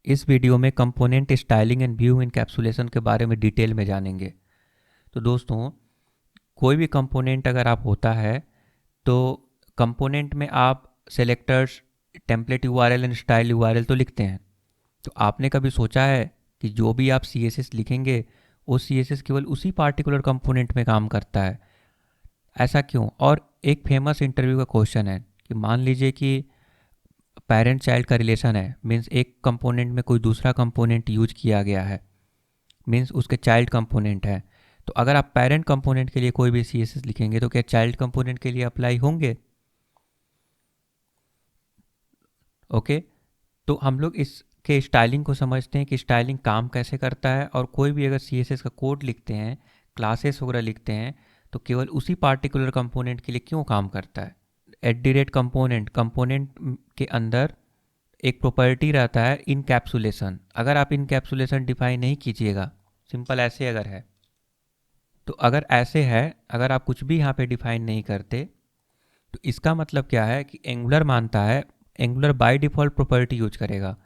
इस वीडियो में component styling and view encapsulation के बारे में डिटेल में जानेंगे। तो दोस्तों, कोई भी कंपोनेंट अगर आप होता है तो कंपोनेंट में आप selectors, template URL and style URL तो लिखते हैं। तो आपने कभी सोचा है कि जो भी आप सीएसएस लिखेंगे वो सीएसएस केवल उसी पार्टिकुलर कंपोनेंट में काम करता है? ऐसा क्यों? और एक फेमस इंटरव्यू का क्वेश्चन है कि मान लीजिए कि पेरेंट चाइल्ड का रिलेशन है, मीन्स एक कंपोनेंट में कोई दूसरा कंपोनेंट यूज किया गया है, मीन्स उसके चाइल्ड कंपोनेंट है। तो अगर आप पेरेंट कंपोनेंट के लिए कोई भी सीएसएस लिखेंगे तो क्या चाइल्ड कंपोनेंट के लिए अप्लाई होंगे? ओके। तो हम लोग इसके स्टाइलिंग को समझते हैं कि स्टाइलिंग काम कैसे करता है, और कोई भी अगर सीएसएस का कोड लिखते हैं, क्लासेस वगैरह लिखते हैं, तो केवल उसी पार्टिकुलर कंपोनेंट के लिए क्यों काम करता है। At the rate component, component के अंदर एक प्रॉपर्टी रहता है इनकैप्सुलेशन। अगर आप इनकैप्सुलेशन डिफाइन नहीं कीजिएगा, सिंपल ऐसे अगर है तो अगर ऐसे है, अगर आप कुछ भी यहाँ पे डिफाइन नहीं करते तो इसका मतलब क्या है कि एंगुलर मानता है, angular bye default property use करेगा।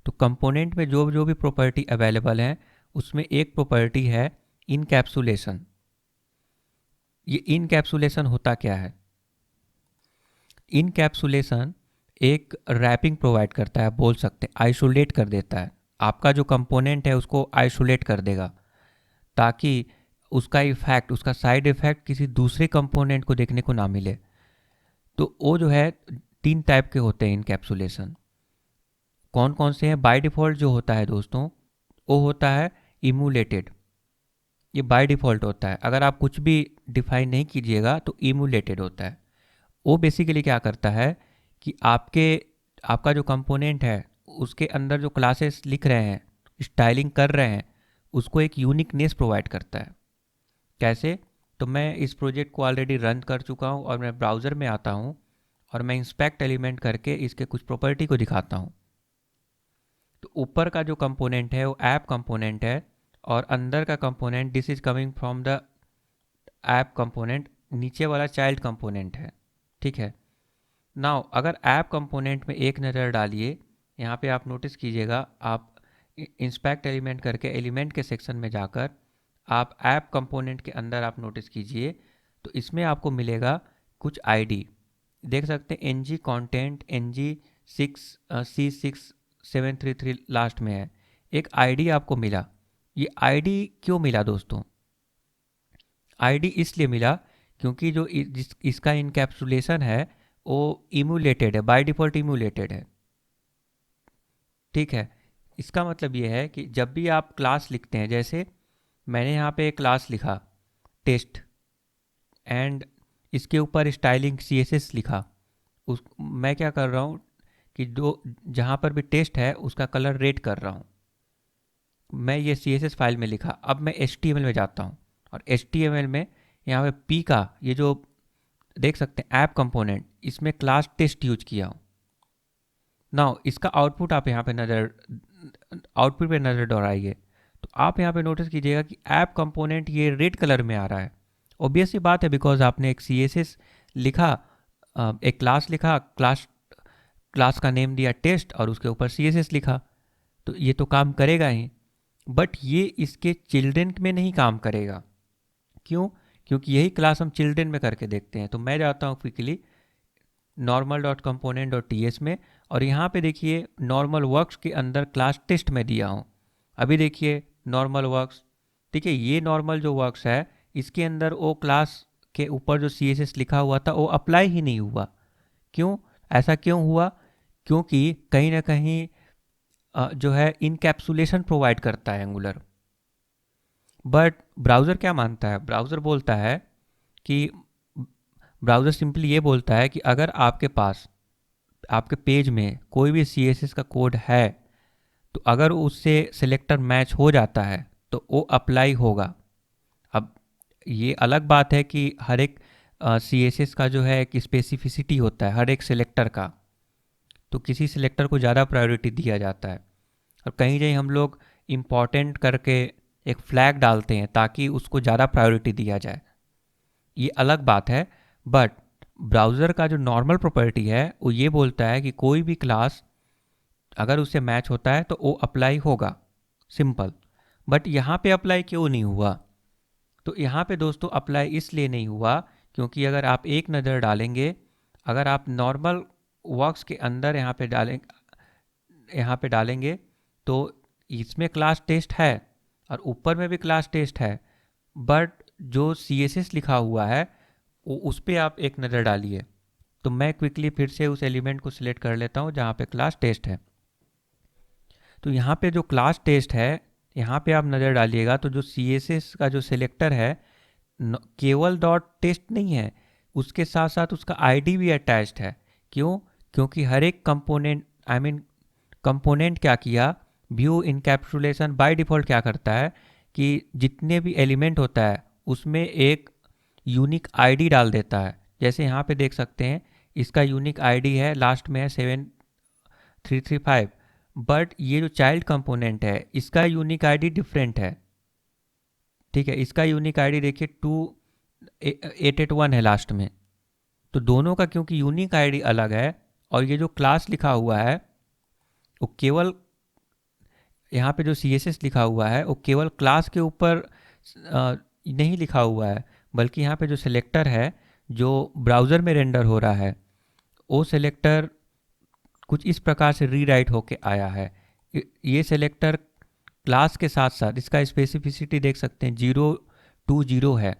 तो कंपोनेंट में जो जो भी प्रॉपर्टी अवेलेबल है उसमें एक प्रॉपर्टी है इनकैप्सुलेशन। ये इनकैप्सुलेशन होता क्या है? इनकैप्सुलेशन एक रैपिंग प्रोवाइड करता है, बोल सकते हैं आइसोलेट कर देता है। आपका जो कंपोनेंट है उसको आइसोलेट कर देगा ताकि उसका इफेक्ट, उसका साइड इफेक्ट किसी दूसरे कंपोनेंट को देखने को ना मिले। तो वो जो है तीन टाइप के होते हैं इनकैप्सुलेशन। कौन कौन से हैं? बाय डिफ़ॉल्ट जो होता है दोस्तों, वो होता है इमूलेटेड। ये बाय डिफ़ॉल्ट होता है, अगर आप कुछ भी डिफाइन नहीं कीजिएगा तो इमूलेटेड होता है। वो बेसिकली क्या करता है कि आपका जो कंपोनेंट है उसके अंदर जो क्लासेस लिख रहे हैं, स्टाइलिंग कर रहे हैं, उसको एक यूनिकनेस प्रोवाइड करता है। कैसे? तो मैं इस प्रोजेक्ट को ऑलरेडी रन कर चुका हूँ और मैं ब्राउज़र में आता हूँ और मैं इंस्पेक्ट एलिमेंट करके इसके कुछ प्रॉपर्टी को दिखाता हूँ। तो ऊपर का जो कंपोनेंट है वो ऐप कंपोनेंट है, और अंदर का component this is coming from the app component, नीचे वाला चाइल्ड कंपोनेंट है। ठीक है। नाउ अगर ऐप कंपोनेंट में एक नज़र डालिए, यहाँ पे आप नोटिस कीजिएगा, आप इंस्पेक्ट एलिमेंट करके एलिमेंट के सेक्शन में जाकर आप ऐप कंपोनेंट के अंदर आप नोटिस कीजिए, तो इसमें आपको मिलेगा कुछ आईडी। देख सकते हैं N G content NG6733 last में है, एक आईडी आपको मिला। ये आईडी क्यों मिला दोस्तों? आईडी इसलिए मिला क्योंकि इसका इनकैप्सुलेशन है वो इम्यूलेटेड है, बाय डिफ़ॉल्ट इम्यूलेटेड है। ठीक है। इसका मतलब ये है कि जब भी आप क्लास लिखते हैं, जैसे मैंने यहाँ पे एक क्लास लिखा टेस्ट, एंड इसके ऊपर स्टाइलिंग सीएसएस लिखा, उस मैं क्या कर रहा हूँ कि जो जहाँ पर भी टेस्ट है उसका कलर रेड कर रहा हूँ। मैं ये सीएसएस फाइल में लिखा, अब मैं एचटीएमएल में जाता हूँ और एचटीएमएल में यहाँ पे पी का ये जो देख सकते हैं ऐप कंपोनेंट, इसमें क्लास टेस्ट यूज किया हूँ। नाउ इसका आउटपुट आप यहाँ पे आउटपुट पे नज़र दौड़ाइए, तो आप यहाँ पे नोटिस कीजिएगा कि ऐप कंपोनेंट ये रेड कलर में आ रहा है। ऑब्वियस सी बात है, बिकॉज आपने एक सीएसएस लिखा, एक क्लास लिखा, क्लास का नेम दिया टेस्ट और उसके ऊपर सीएसएस लिखा, तो ये तो काम करेगा ही। बट ये इसके चिल्ड्रन में नहीं काम करेगा। क्यों? क्योंकि यही क्लास हम चिल्ड्रन में करके देखते हैं। तो मैं जाता हूँ क्विकली normal.component.ts में, और यहाँ पे देखिए नॉर्मल वर्क्स के अंदर क्लास टेस्ट में दिया हूँ। अभी देखिए नॉर्मल वर्क्स, ठीक है, ये नॉर्मल जो वर्क्स है इसके अंदर वो क्लास के ऊपर जो CSS लिखा हुआ था वो अप्लाई ही नहीं हुआ। क्यों? ऐसा क्यों हुआ? क्योंकि कहीं ना कहीं जो है इनकैप्सुलेशन प्रोवाइड करता है एंगुलर। बट ब्राउज़र क्या मानता है? ब्राउज़र बोलता है कि ब्राउज़र सिंपली ये बोलता है कि अगर आपके पास आपके पेज में कोई भी CSS का कोड है, तो अगर उससे सिलेक्टर मैच हो जाता है तो वो अप्लाई होगा। अब ये अलग बात है कि हर एक CSS का जो है एक स्पेसिफिसिटी होता है हर एक सिलेक्टर का, तो किसी सिलेक्टर को ज़्यादा प्रायोरिटी दिया जाता है, और कहीं कहीं हम लोग इम्पॉर्टेंट करके एक फ्लैग डालते हैं ताकि उसको ज़्यादा प्रायोरिटी दिया जाए, ये अलग बात है। बट ब्राउज़र का जो नॉर्मल प्रॉपर्टी है वो ये बोलता है कि कोई भी क्लास अगर उससे मैच होता है तो वो अप्लाई होगा, सिंपल। बट यहाँ पे अप्लाई क्यों नहीं हुआ? तो यहाँ पे दोस्तों अप्लाई इसलिए नहीं हुआ क्योंकि अगर आप एक नज़र डालेंगे, अगर आप नॉर्मल वर्क्स के अंदर यहाँ पे डालेंगे तो इसमें क्लास टेस्ट है और ऊपर में भी क्लास टेस्ट है, बट जो CSS लिखा हुआ है वो उस पर आप एक नज़र डालिए। तो मैं क्विकली फिर से उस एलिमेंट को सिलेक्ट कर लेता हूँ जहाँ पे क्लास टेस्ट है। तो यहाँ पे जो क्लास टेस्ट है, यहाँ पे आप नज़र डालिएगा तो जो CSS का जो सिलेक्टर है केवल डॉट टेस्ट नहीं है, उसके साथ साथ उसका आईडी भी अटैच्ड है। क्यों? क्योंकि हर एक कंपोनेंट, कंपोनेंट क्या किया, व्यू इनकैप्सुलेशन बाय डिफ़ॉल्ट क्या करता है कि जितने भी एलिमेंट होता है उसमें एक यूनिक आईडी डाल देता है। जैसे यहाँ पे देख सकते हैं इसका यूनिक आईडी है, लास्ट में है 7335, बट ये जो चाइल्ड कंपोनेंट है इसका यूनिक आईडी डिफरेंट है। ठीक है, इसका यूनिक आईडी देखिए 2881 है लास्ट में। तो दोनों का क्योंकि यूनिक आईडी अलग है और ये जो क्लास लिखा हुआ है वो केवल, यहाँ पे जो CSS लिखा हुआ है वो केवल क्लास के ऊपर नहीं लिखा हुआ है, बल्कि यहाँ पे जो सिलेक्टर है जो ब्राउज़र में रेंडर हो रहा है वो सिलेक्टर कुछ इस प्रकार से रीराइट होके आया है। ये सिलेक्टर क्लास के साथ साथ इसका स्पेसिफिसिटी देख सकते हैं 020 है।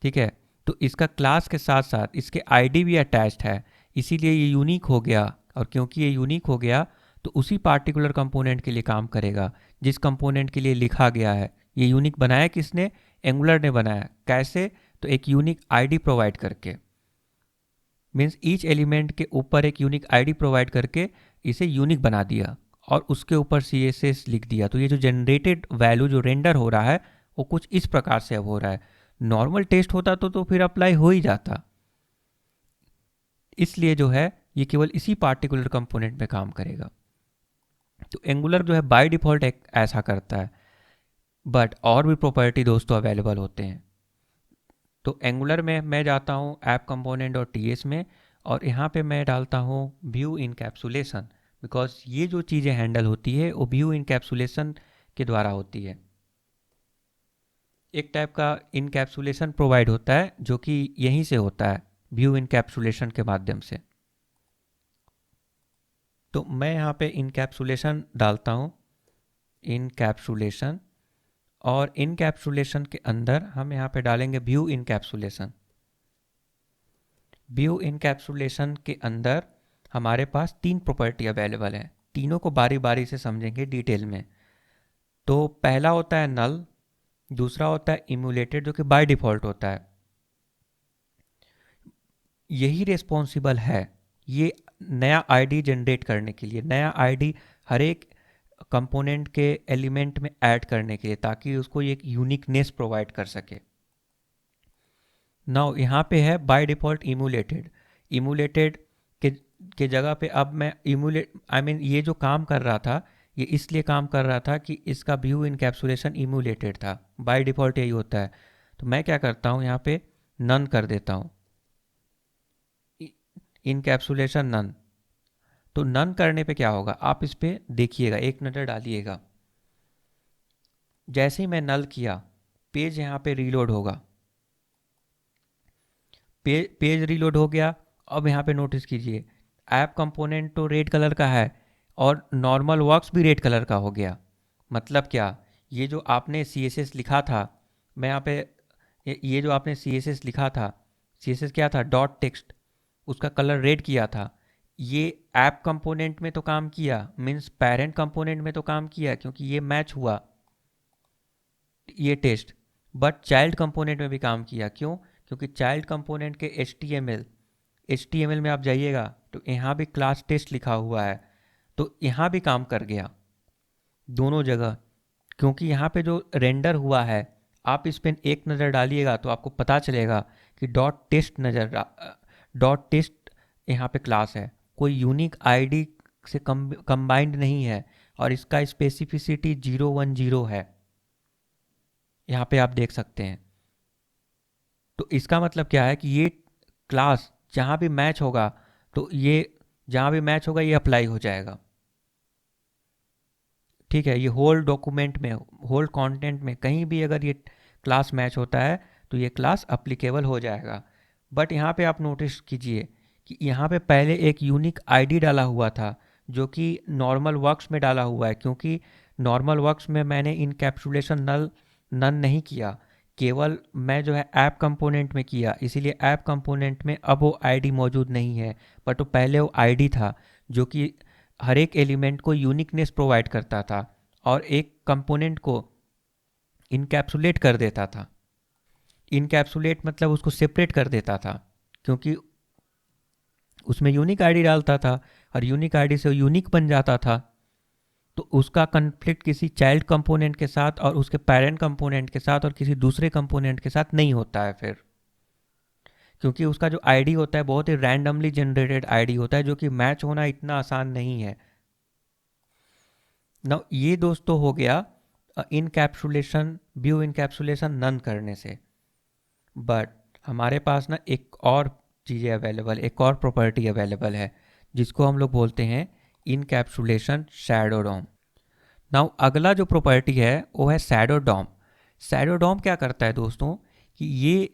ठीक है, तो इसका क्लास के साथ साथ इसके आईडी भी अटैच्ड है, इसीलिए ये यूनिक हो गया। और क्योंकि ये यूनिक हो गया तो उसी पार्टिकुलर कंपोनेंट के लिए काम करेगा जिस कंपोनेंट के लिए लिखा गया है। ये यूनिक बनाया किसने? एंगुलर ने बनाया। कैसे? तो एक यूनिक आईडी प्रोवाइड करके, मीन्स ईच एलिमेंट के ऊपर एक यूनिक आईडी प्रोवाइड करके इसे यूनिक बना दिया और उसके ऊपर CSS लिख दिया। तो ये जो जनरेटेड वैल्यू जो रेंडर हो रहा है वो कुछ इस प्रकार से अब हो रहा है। नॉर्मल टेस्ट होता तो फिर अप्लाई हो ही जाता। इसलिए जो है ये केवल इसी पार्टिकुलर कंपोनेंट में काम करेगा। तो एंगुलर जो है बाय डिफ़ॉल्ट ऐसा करता है, बट और भी प्रॉपर्टी दोस्तों अवेलेबल होते हैं। तो एंगुलर में मैं जाता हूँ ऐप कंपोनेंट और TS में, और यहाँ पे मैं डालता हूँ व्यू इनकैप्सुलेशन, बिकॉज ये जो चीज़ें हैंडल होती है वो व्यू इनकैप्सुलेशन के द्वारा होती है। एक टाइप का इनकैप्सुलेशन प्रोवाइड होता है जो कि यहीं से होता है, व्यू इनकैप्सुलेशन के माध्यम से। तो मैं यहाँ पे इनकैप्सुलेशन डालता हूँ, इनकैप्सुलेशन, और इनकैप्सुलेशन के अंदर हम यहाँ पे डालेंगे व्यू इनकैप्सुलेशन। व्यू इनकैप्सुलेशन के अंदर हमारे पास 3 प्रॉपर्टी अवेलेबल हैं, तीनों को बारी बारी से समझेंगे डिटेल में। तो पहला होता है नल, दूसरा होता है इम्यूलेटेड जो कि बाय डिफ़ॉल्ट होता है, यही रिस्पॉन्सिबल है ये नया आईडी जनरेट करने के लिए, नया आईडी हर एक कंपोनेंट के एलिमेंट में ऐड करने के लिए, ताकि उसको एक यूनिकनेस प्रोवाइड कर सके। नाउ यहाँ पे है बाय डिफ़ॉल्ट इम्यूलेटेड। इम्यूलेटेड के जगह पे अब मैं ये जो काम कर रहा था ये इसलिए काम कर रहा था कि इसका व्यू इनकैप्सुलेशन इम्यूलेटेड था, बाय डिफ़ॉल्ट यही होता है। तो मैं क्या करता हूँ यहाँ पे नन कर देता हूँ, इनकैप्सुलेशन नन। तो नन करने पे क्या होगा आप इस पे देखिएगा, एक नज़र डालिएगा। जैसे ही मैं नल किया पेज यहाँ पे रीलोड होगा, पेज रीलोड हो गया। अब यहाँ पे नोटिस कीजिए ऐप कंपोनेंट तो रेड कलर का है और नॉर्मल वर्क्स भी रेड कलर का हो गया। मतलब क्या, ये जो आपने CSS लिखा था, मैं यहाँ पे ये जो आपने CSS लिखा था, CSS क्या था, डॉट टेक्स्ट, उसका कलर रेड किया था। ये ऐप कंपोनेंट में तो काम किया, मीन्स पेरेंट कंपोनेंट में तो काम किया क्योंकि ये मैच हुआ ये टेस्ट, बट चाइल्ड कंपोनेंट में भी काम किया। क्यों? क्योंकि चाइल्ड कंपोनेंट के HTML में आप जाइएगा तो यहाँ भी क्लास टेस्ट लिखा हुआ है, तो यहाँ भी काम कर गया दोनों जगह। क्योंकि यहाँ पे जो रेंडर हुआ है, आप इस पर एक नज़र डालिएगा तो आपको पता चलेगा कि डॉट टेस्ट यहाँ पे क्लास है, कोई यूनिक आईडी से कंबाइंड नहीं है, और इसका स्पेसिफिसिटी 010 है, यहाँ पे आप देख सकते हैं। तो इसका मतलब क्या है कि ये क्लास जहाँ भी मैच होगा तो ये जहाँ भी मैच होगा ये अप्लाई हो जाएगा। ठीक है, ये होल डॉक्यूमेंट में, होल कंटेंट में कहीं भी अगर ये क्लास मैच होता है तो ये क्लास अप्लीकेबल हो जाएगा। बट यहाँ पे आप नोटिस कीजिए कि यहाँ पे पहले एक यूनिक आईडी डाला हुआ था जो कि नॉर्मल वर्क्स में डाला हुआ है, क्योंकि नॉर्मल वर्क्स में मैंने इनकैप्सुलेशन नन नहीं किया, केवल मैं जो है ऐप कंपोनेंट में किया, इसीलिए ऐप कंपोनेंट में अब वो आईडी मौजूद नहीं है। बट वो पहले वो आईडी था जो कि हर एक एलिमेंट को यूनिकनेस प्रोवाइड करता था और एक कंपोनेंट को इनकैप्सुलेट कर देता था। इनकैप्सुलेट मतलब उसको सेपरेट कर देता था, क्योंकि उसमें यूनिक आईडी डालता था और यूनिक आईडी से यूनिक बन जाता था। तो उसका कन्फ्लिक्ट किसी चाइल्ड कंपोनेंट के साथ और उसके पेरेंट कंपोनेंट के साथ और किसी दूसरे कंपोनेंट के साथ नहीं होता है फिर, क्योंकि उसका जो आईडी होता है बहुत ही रैंडमली जनरेटेड आईडी होता है जो कि मैच होना इतना आसान नहीं है। ना ये दोस्तों हो गया इनकैप्सुलेशन, व्यू इनकैप्सुलेशन नन करने से। बट हमारे पास ना एक और चीज़ें अवेलेबल, एक और प्रॉपर्टी अवेलेबल है जिसको हम लोग बोलते हैं इनकैप्सुलेशन शैडो डॉम। नाउ अगला जो प्रॉपर्टी है वो है शैडो डॉम। शैडो डॉम क्या करता है दोस्तों कि ये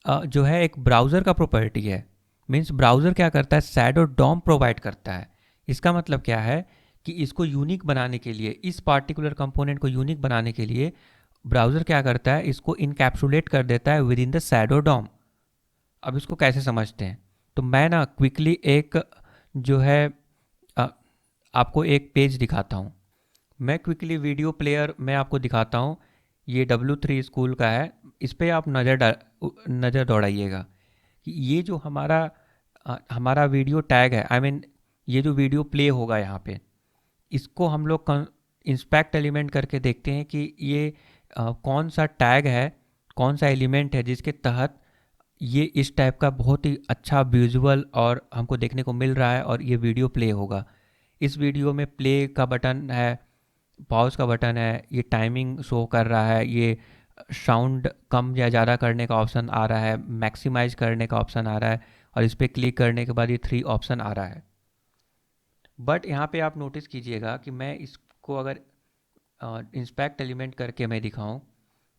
जो है एक ब्राउज़र का प्रॉपर्टी है। मीन्स ब्राउज़र क्या करता है, शैडो डॉम प्रोवाइड करता है। इसका मतलब क्या है कि इसको यूनिक बनाने के लिए, इस पार्टिकुलर कंपोनेंट को यूनिक बनाने के लिए ब्राउज़र क्या करता है, इसको इनकैप्सुलेट कर देता है within the shadow DOM. अब इसको कैसे समझते हैं, तो मैं ना क्विकली एक जो है आपको एक पेज दिखाता हूँ। मैं क्विकली वीडियो प्लेयर में आपको दिखाता हूँ। ये W3 स्कूल का है, इस पर आप नज़र दौड़ाइएगा कि ये जो हमारा वीडियो टैग है, आई मीन ये जो वीडियो प्ले होगा यहाँ पे, इसको हम लोग इंस्पेक्ट एलिमेंट करके देखते हैं कि ये कौन सा टैग है, कौन सा एलिमेंट है जिसके तहत ये इस टाइप का बहुत ही अच्छा विजुअल और हमको देखने को मिल रहा है और ये वीडियो प्ले होगा। इस वीडियो में प्ले का बटन है, पॉज का बटन है, ये टाइमिंग शो कर रहा है, ये साउंड कम या ज़्यादा करने का ऑप्शन आ रहा है, मैक्सिमाइज करने का ऑप्शन आ रहा है और इस पर क्लिक करने के बाद ये 3 ऑप्शन आ रहा है। बट यहाँ पे आप नोटिस कीजिएगा कि मैं इसको अगर इंस्पेक्ट एलिमेंट करके मैं दिखाऊं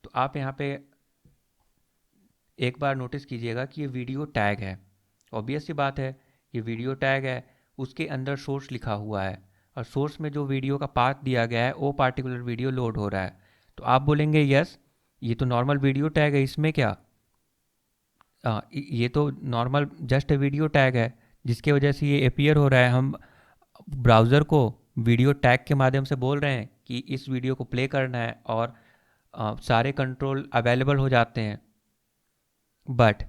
तो आप यहाँ पे एक बार नोटिस कीजिएगा कि ये वीडियो टैग है। ऑब्वियस सी बात है, ये वीडियो टैग है, उसके अंदर सोर्स लिखा हुआ है और सोर्स में जो वीडियो का पाथ दिया गया है वो पार्टिकुलर वीडियो लोड हो रहा है। तो आप बोलेंगे यस ये तो नॉर्मल वीडियो टैग है, इसमें क्या, ये तो नॉर्मल जस्ट वीडियो टैग है जिसके वजह से ये अपीयर हो रहा है। हम ब्राउज़र को वीडियो टैग के माध्यम से बोल रहे हैं कि इस वीडियो को प्ले करना है और सारे कंट्रोल अवेलेबल हो जाते हैं। बट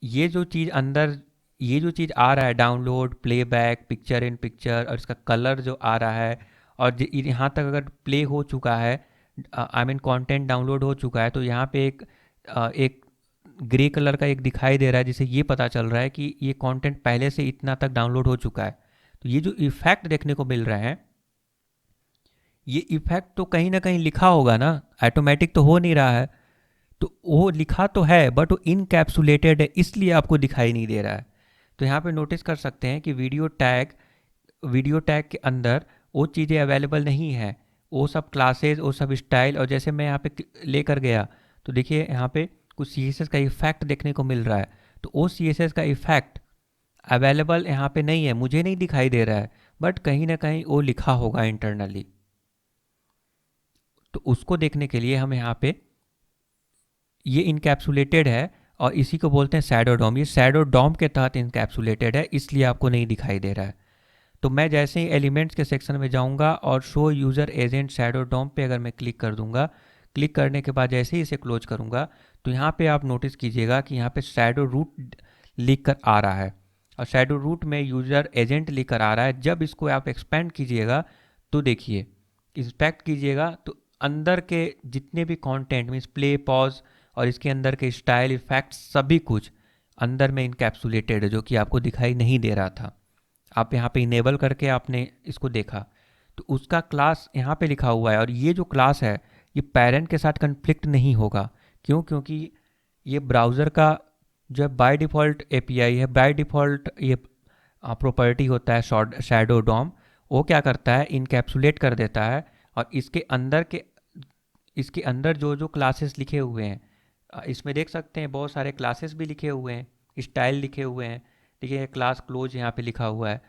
ये जो चीज़ अंदर, ये जो चीज़ आ रहा है download, playback, picture in picture और इसका कलर जो आ रहा है और यहाँ तक अगर प्ले हो चुका है, आई मीन कंटेंट डाउनलोड हो चुका है, तो यहाँ पे एक ग्रे कलर का एक दिखाई दे रहा है जिससे ये पता चल रहा है कि ये कंटेंट पहले से इतना तक डाउनलोड हो चुका है। तो ये जो इफेक्ट देखने को मिल रहा है, ये इफेक्ट तो कहीं ना कहीं लिखा होगा ना, ऑटोमेटिक तो हो नहीं रहा है। तो वो लिखा तो है बट वो इनकैप्सुलेटेड है, इसलिए आपको दिखाई नहीं दे रहा है। तो यहाँ पे नोटिस कर सकते हैं कि वीडियो टैग के अंदर वो चीज़ें अवेलेबल नहीं है, वो सब क्लासेस, वो सब स्टाइल। और जैसे मैं यहाँ पे लेकर गया तो देखिए यहाँ पे कुछ CSS का इफेक्ट देखने को मिल रहा है, तो वो CSS का इफेक्ट अवेलेबल यहाँ पे नहीं है, मुझे नहीं दिखाई दे रहा है, बट कहीं ना कहीं वो लिखा होगा इंटरनली। तो उसको देखने के लिए हम यहाँ पे, ये इनकैप्सुलेटेड है और इसी को बोलते हैं शैडो डॉम। ये शैडो डॉम के तहत इनकैप्सुलेटेड है, इसलिए आपको नहीं दिखाई दे रहा है। तो मैं जैसे ही एलिमेंट्स के सेक्शन में जाऊंगा और show user agent shadow DOM पे अगर मैं क्लिक कर दूंगा, क्लिक करने के बाद जैसे ही इसे क्लोज करूंगा तो यहाँ पे आप नोटिस कीजिएगा कि यहाँ पे शैडो रूट लिख कर आ रहा है और शैडो रूट में यूज़र एजेंट लिख कर आ रहा है। जब इसको आप एक्सपेंड कीजिएगा तो देखिए, इंस्पेक्ट कीजिएगा तो अंदर के जितने भी कंटेंट मीन्स प्ले, पॉज और इसके अंदर के स्टाइल, इफेक्ट, सभी कुछ अंदर में इनकैप्सुलेटेड है, जो कि आपको दिखाई नहीं दे रहा था। आप यहाँ पे इनेबल करके आपने इसको देखा तो उसका क्लास यहाँ पे लिखा हुआ है और ये जो क्लास है ये पेरेंट के साथ कन्फ्लिक्ट नहीं होगा। क्यों? क्योंकि ये ब्राउज़र का जो है बाय डिफ़ॉल्ट API है, बाय डिफ़ॉल्ट ये प्रॉपर्टी होता है शैडो डॉम, वो क्या करता है, इनकैप्सुलेट कर देता है और इसके अंदर जो जो क्लासेस लिखे हुए हैं, इसमें देख सकते हैं बहुत सारे क्लासेस भी लिखे हुए हैं, स्टाइल लिखे हुए हैं। देखिए क्लास क्लोज यहाँ पे लिखा हुआ है।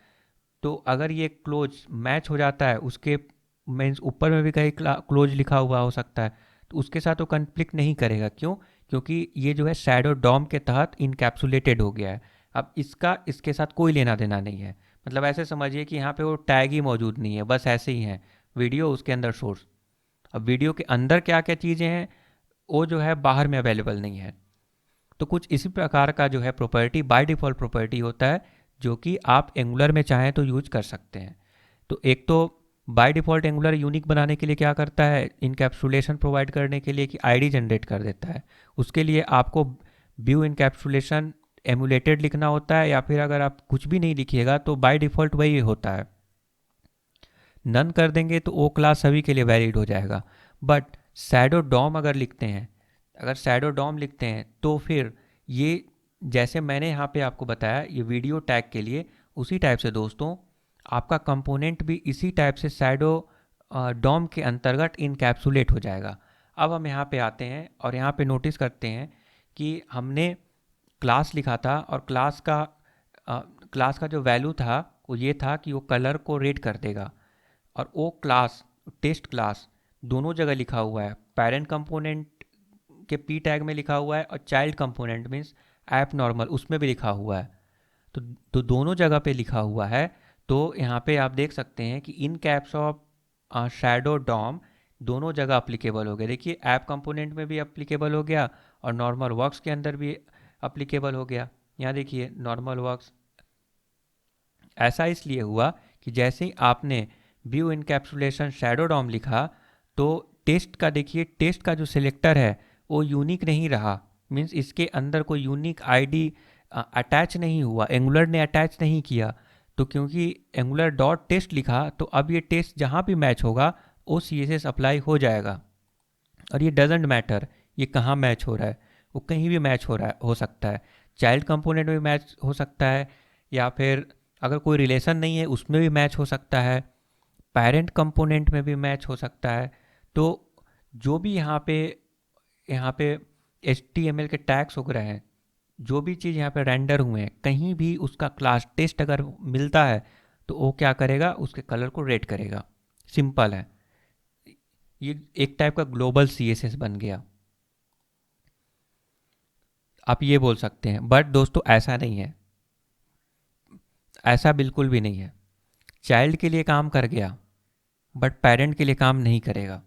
तो अगर ये क्लोज मैच हो जाता है उसके, मीन्स ऊपर में भी कहीं क्लोज लिखा हुआ हो सकता है, तो उसके साथ वो कन्फ्लिक्ट नहीं करेगा। क्यों? क्योंकि ये जो है शैडो डॉम के तहत इनकैप्सुलेटेड हो गया है। अब इसका इसके साथ कोई लेना देना नहीं है। मतलब ऐसे समझिए कि यहाँ पे वो टैग ही मौजूद नहीं है, बस ऐसे ही है वीडियो, उसके अंदर सोर्स। अब वीडियो के अंदर क्या क्या चीज़ें हैं वो जो है बाहर में अवेलेबल नहीं है। तो कुछ इसी प्रकार का जो है प्रॉपर्टी बाय डिफ़ॉल्ट प्रॉपर्टी होता है, जो कि आप एंगुलर में चाहें तो यूज कर सकते हैं। तो एक तो बाय डिफ़ॉल्ट एंगुलर यूनिक बनाने के लिए क्या करता है, इनकैप्सुलेशन प्रोवाइड करने के लिए कि आईडी जनरेट कर देता है। उसके लिए आपको व्यू इनकैप्सुलेशन एमुलेटेड लिखना होता है, या फिर अगर आप कुछ भी नहीं लिखिएगा तो बाय डिफ़ॉल्ट वही होता है। नन कर देंगे तो वो क्लास सभी के लिए वैलिड हो जाएगा। बट शैडो डॉम अगर लिखते हैं, अगर शैडो डॉम लिखते हैं तो फिर ये, जैसे मैंने यहाँ पे आपको बताया ये वीडियो टैग के लिए, उसी टाइप से दोस्तों आपका कंपोनेंट भी इसी टाइप से शैडो डॉम के अंतर्गत इनकैप्सुलेट हो जाएगा। अब हम यहाँ पे आते हैं और यहाँ पे नोटिस करते हैं कि हमने क्लास लिखा था, और क्लास का जो वैल्यू था वो ये था कि वो कलर को रेड कर देगा। और वो क्लास, टेस्ट क्लास, दोनों जगह लिखा हुआ है। पेरेंट कंपोनेंट के पी टैग में लिखा हुआ है और child component means app normal उसमें भी लिखा हुआ है। तो दोनों जगह पे लिखा हुआ है। तो यहाँ पे आप देख सकते हैं कि इन कैप्स ऑफ शैडो डॉम दोनों जगह अप्लीकेबल हो गया। देखिए ऐप कंपोनेंट में भी अप्लीकेबल हो गया और नॉर्मल वर्क्स के अंदर भी अप्लीकेबल हो गया। यहाँ देखिए नॉर्मल वर्क्स। ऐसा इसलिए हुआ कि जैसे ही आपने व्यू इनकैप्सुलेशन शैडो डॉम लिखा, तो टेस्ट का देखिए, टेस्ट का जो सिलेक्टर है वो यूनिक नहीं रहा। मीन्स इसके अंदर कोई यूनिक आईडी अटैच नहीं हुआ, एंगुलर ने अटैच नहीं किया। तो क्योंकि एंगुलर डॉट टेस्ट लिखा, तो अब ये टेस्ट जहाँ भी मैच होगा वो CSS अप्लाई हो जाएगा। और ये डजेंट मैटर ये कहाँ मैच हो रहा है, वो कहीं भी मैच हो रहा है, हो सकता है चाइल्ड कंपोनेंट में भी मैच हो सकता है, या फिर अगर कोई रिलेशन नहीं है उसमें भी मैच हो सकता है, पेरेंट कंपोनेंट में भी मैच हो सकता है। तो जो भी यहाँ पे HTML के टैग्स वगैरह हैं, जो भी चीज़ यहाँ पे रेंडर हुए हैं, कहीं भी उसका क्लास टेस्ट अगर मिलता है तो वो क्या करेगा, उसके कलर को रेड करेगा। सिंपल है। ये एक टाइप का ग्लोबल CSS बन गया, आप ये बोल सकते हैं। बट दोस्तों ऐसा नहीं है, ऐसा बिल्कुल भी नहीं है। चाइल्ड के लिए काम कर गया बट पेरेंट के लिए काम नहीं करेगा।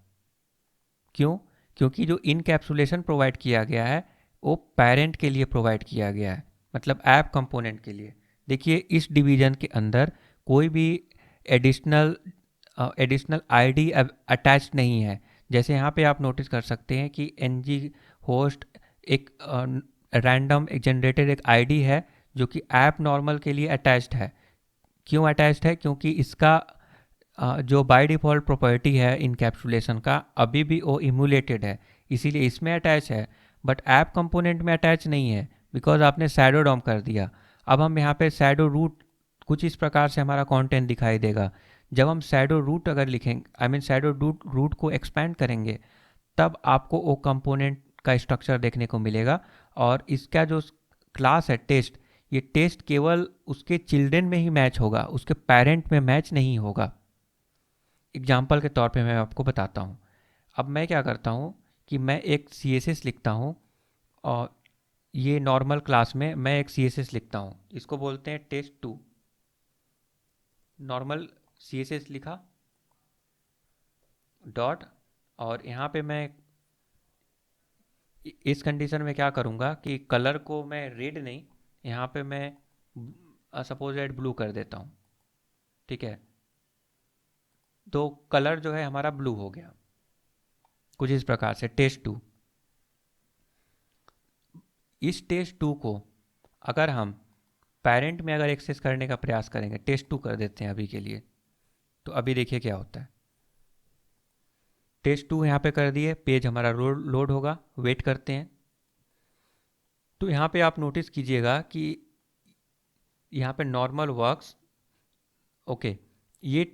क्यों? क्योंकि जो इनकैप्सुलेशन प्रोवाइड किया गया है वो पेरेंट के लिए प्रोवाइड किया गया है, मतलब ऐप कंपोनेंट के लिए। देखिए इस डिवीजन के अंदर कोई भी एडिशनल एडिशनल आईडी अटैच नहीं है। जैसे यहाँ पे आप नोटिस कर सकते हैं कि ng होस्ट एक रैंडम जनरेटेड एक आईडी है जो कि ऐप नॉर्मल के लिए अटैच्ड है। क्यों अटैच्ड है? क्योंकि इसका जो बाय डिफ़ॉल्ट प्रॉपर्टी है इनकैप्सुलेशन का अभी भी वो इमुलेटेड है, इसीलिए इसमें अटैच है। बट ऐप कंपोनेंट में अटैच नहीं है, बिकॉज आपने शैडो डॉम कर दिया। अब हम यहाँ पे शैडो रूट, कुछ इस प्रकार से हमारा कंटेंट दिखाई देगा। जब हम शैडो रूट अगर लिखेंगे, आई मीन शैडो रूट को एक्सपेंड करेंगे, तब आपको वो कंपोनेंट का स्ट्रक्चर देखने को मिलेगा। और इसका जो क्लास है टेस्ट, ये टेस्ट केवल उसके चिल्ड्रन में ही मैच होगा, उसके पेरेंट में मैच नहीं होगा। एग्जाम्पल के तौर पे मैं आपको बताता हूँ। अब मैं क्या करता हूँ कि मैं एक CSS लिखता हूँ, और ये नॉर्मल क्लास में मैं एक CSS लिखता हूँ, इसको बोलते हैं test2। नॉर्मल CSS लिखा डॉट, और यहाँ पे मैं इस कंडीशन में क्या करूँगा कि कलर को मैं रेड नहीं, यहाँ पे मैं सपोज रेड ब्लू कर देता हूँ। ठीक है, तो कलर जो है हमारा ब्लू हो गया। कुछ इस प्रकार से test2। इस test2 को अगर हम पेरेंट में अगर एक्सेस करने का प्रयास करेंगे, test2 कर देते हैं अभी के लिए, तो अभी देखिए क्या होता है। test2 यहाँ पे कर दिए, पेज हमारा लोड होगा, वेट करते हैं। तो यहाँ पे आप नोटिस कीजिएगा कि यहाँ पे नॉर्मल वर्क्स, ओके, ये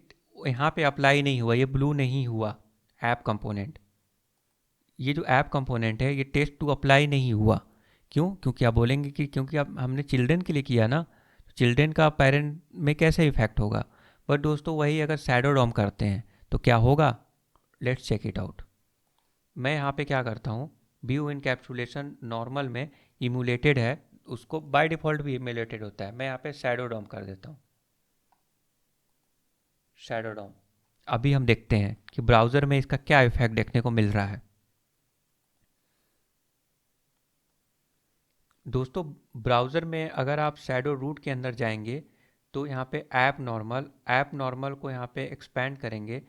यहाँ पे अप्लाई नहीं हुआ, ये ब्लू नहीं हुआ ऐप कंपोनेंट। ये जो ऐप कंपोनेंट है ये टेस्ट टू अप्लाई नहीं हुआ। क्यों? क्योंकि आप बोलेंगे कि क्योंकि अब हमने चिल्ड्रन के लिए किया ना, चिल्ड्रन का पेरेंट में कैसे इफेक्ट होगा। बट दोस्तों वही अगर शैडो डॉम करते हैं तो क्या होगा, लेट्स चेक इट आउट। मैं यहाँ पे क्या करता हूँ, व्यू इनकैप्सुलेशन नॉर्मल में इमुलेटेड है, उसको बाय डिफ़ॉल्ट भी इमुलेटेड होता है। मैं यहाँ पे शैडो डॉम कर देता हूँ, शैडो डॉम। अभी हम देखते हैं कि ब्राउज़र में इसका क्या इफेक्ट देखने को मिल रहा है। दोस्तों ब्राउज़र में अगर आप शैडो रूट के अंदर जाएंगे तो यहाँ पे ऐप नॉर्मल को यहाँ पे एक्सपेंड करेंगे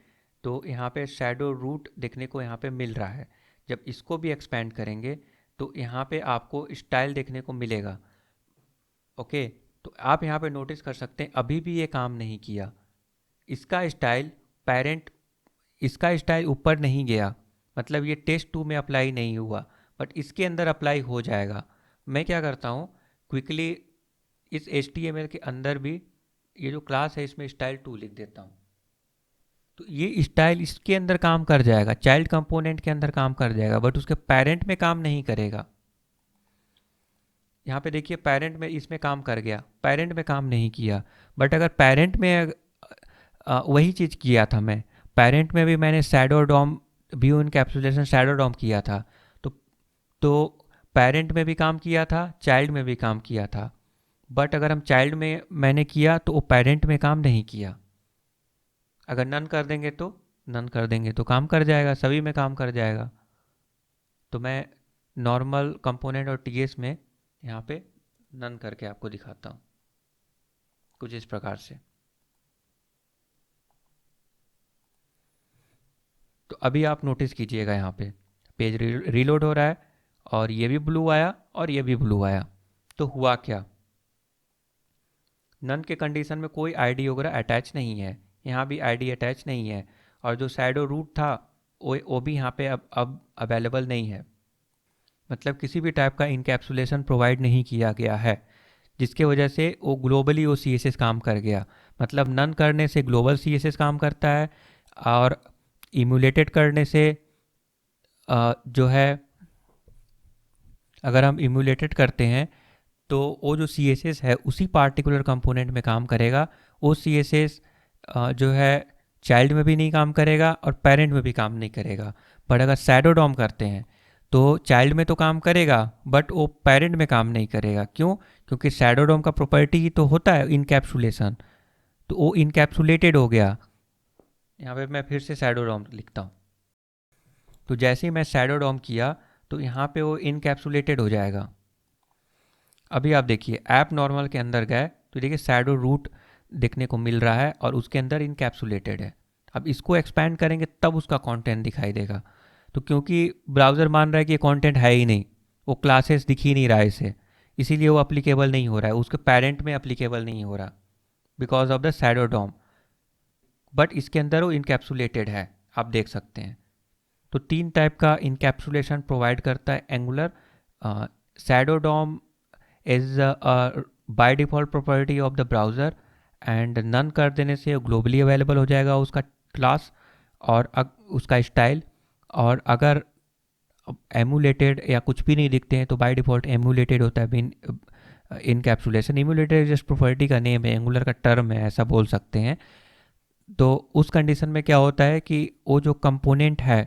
तो यहाँ पे शैडो रूट देखने को यहाँ पे मिल रहा है। जब इसको भी एक्सपेंड करेंगे तो यहाँ पे आपको स्टाइल देखने को मिलेगा। ओके, तो आप यहाँ पे नोटिस कर सकते हैं अभी भी ये काम नहीं किया। इसका स्टाइल पेरेंट, इसका स्टाइल ऊपर नहीं गया, मतलब ये टेस्ट 2 में अप्लाई नहीं हुआ, बट इसके अंदर अप्लाई हो जाएगा। मैं क्या करता हूँ, क्विकली इस HTML के अंदर भी ये जो क्लास है इसमें स्टाइल 2 लिख देता हूँ, तो ये स्टाइल इसके अंदर काम कर जाएगा, चाइल्ड कंपोनेंट के अंदर काम कर जाएगा, बट उसके पेरेंट में काम नहीं करेगा। यहाँ पे देखिए पेरेंट में इसमें काम कर गया, पेरेंट में काम नहीं किया। बट अगर पेरेंट में वही चीज़ किया था, मैं पेरेंट में भी मैंने shadow DOM view encapsulation shadow DOM किया था, तो पेरेंट में भी काम किया था, चाइल्ड में भी काम किया था। बट अगर हम चाइल्ड में मैंने किया तो वो पेरेंट में काम नहीं किया। अगर नन कर देंगे तो काम कर जाएगा, सभी में काम कर जाएगा। तो मैं नॉर्मल कंपोनेंट और TS में यहाँ पे नन करके आपको दिखाता हूँ कुछ इस प्रकार से। तो अभी आप नोटिस कीजिएगा यहाँ पे पेज रीलोड हो रहा है और ये भी ब्लू आया और ये भी ब्लू आया। तो हुआ क्या, नन के कंडीशन में कोई आईडी वगैरह अटैच नहीं है, यहाँ भी आईडी अटैच नहीं है, और जो शैडो रूट था वो भी यहाँ पे अब अवेलेबल नहीं है। मतलब किसी भी टाइप का इनकैप्सुलेशन प्रोवाइड नहीं किया गया है, जिसके वजह से वो ग्लोबली वो CSS काम कर गया। मतलब नन करने से ग्लोबल CSS काम करता है, और इमुलेटेड करने से जो है, अगर हम इमुलेटेड करते हैं तो वो जो CSS है उसी पार्टिकुलर कंपोनेंट में काम करेगा। वो CSS जो है चाइल्ड में भी नहीं काम करेगा और पेरेंट में भी काम नहीं करेगा। बट अगर शैडो डॉम करते हैं तो चाइल्ड में तो काम करेगा बट वो पेरेंट में काम नहीं करेगा। क्यों? क्योंकि शैडो डॉम का प्रॉपर्टी ही तो होता है इनकैप्सुलेशन, तो वो इनकैप्सुलेटेड हो गया। यहाँ पे मैं फिर से शैडो डॉम लिखता हूँ, तो जैसे ही मैं शैडो डॉम किया तो यहाँ पे वो इनकैप्सुलेटेड हो जाएगा। अभी आप देखिए ऐप नॉर्मल के अंदर गए तो देखिए शैडो रूट देखने को मिल रहा है और उसके अंदर इनकैप्सुलेटेड है। अब इसको एक्सपैंड करेंगे तब उसका कंटेंट दिखाई देगा। तो क्योंकि ब्राउज़र मान रहा है कि ये कंटेंट है ही नहीं, वो क्लासेस दिख ही नहीं रहा है इसे, इसीलिए वो अप्लीकेबल नहीं हो रहा है, उसके पेरेंट में अप्लीकेबल नहीं हो रहा because of the shadow DOM. But इसके अंदर वो इनकैप्सुलेटेड है, आप देख सकते हैं। तो 3 टाइप का इनकैप्सुलेशन प्रोवाइड करता है Angular. Shadow DOM is by default property of the browser, and none कर देने से ग्लोबली अवेलेबल हो जाएगा उसका क्लास और उसका स्टाइल। और अगर एमुलेटेड या कुछ भी नहीं दिखते हैं तो बाय डिफ़ॉल्ट एमुलेटेड होता है इनकैप्सुलेशन। इमुलेटेड जस्ट प्रॉपर्टी का नेम है, एंगुलर का टर्म है, ऐसा बोल सकते हैं। तो उस कंडीशन में क्या होता है कि वो जो कंपोनेंट है,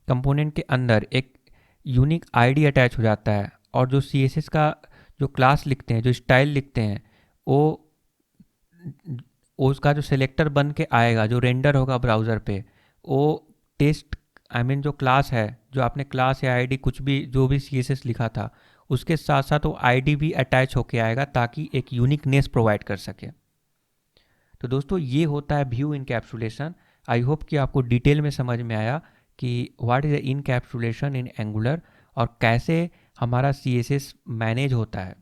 कंपोनेंट के अंदर एक यूनिक आईडी अटैच हो जाता है, और जो CSS का जो क्लास लिखते हैं, जो स्टाइल लिखते हैं, वो उसका जो सिलेक्टर बन के आएगा, जो रेंडर होगा ब्राउज़र पे, वो टेस्ट जो क्लास है, जो आपने क्लास या आईडी कुछ भी जो भी CSS लिखा था उसके साथ साथ वो आईडी भी अटैच होके आएगा ताकि एक यूनिकनेस प्रोवाइड कर सके। तो दोस्तों ये होता है व्यू इनकैप्सुलेशन। आई होप कि आपको डिटेल में समझ में आया कि what is encapsulation in angular और कैसे हमारा CSS मैनेज होता है।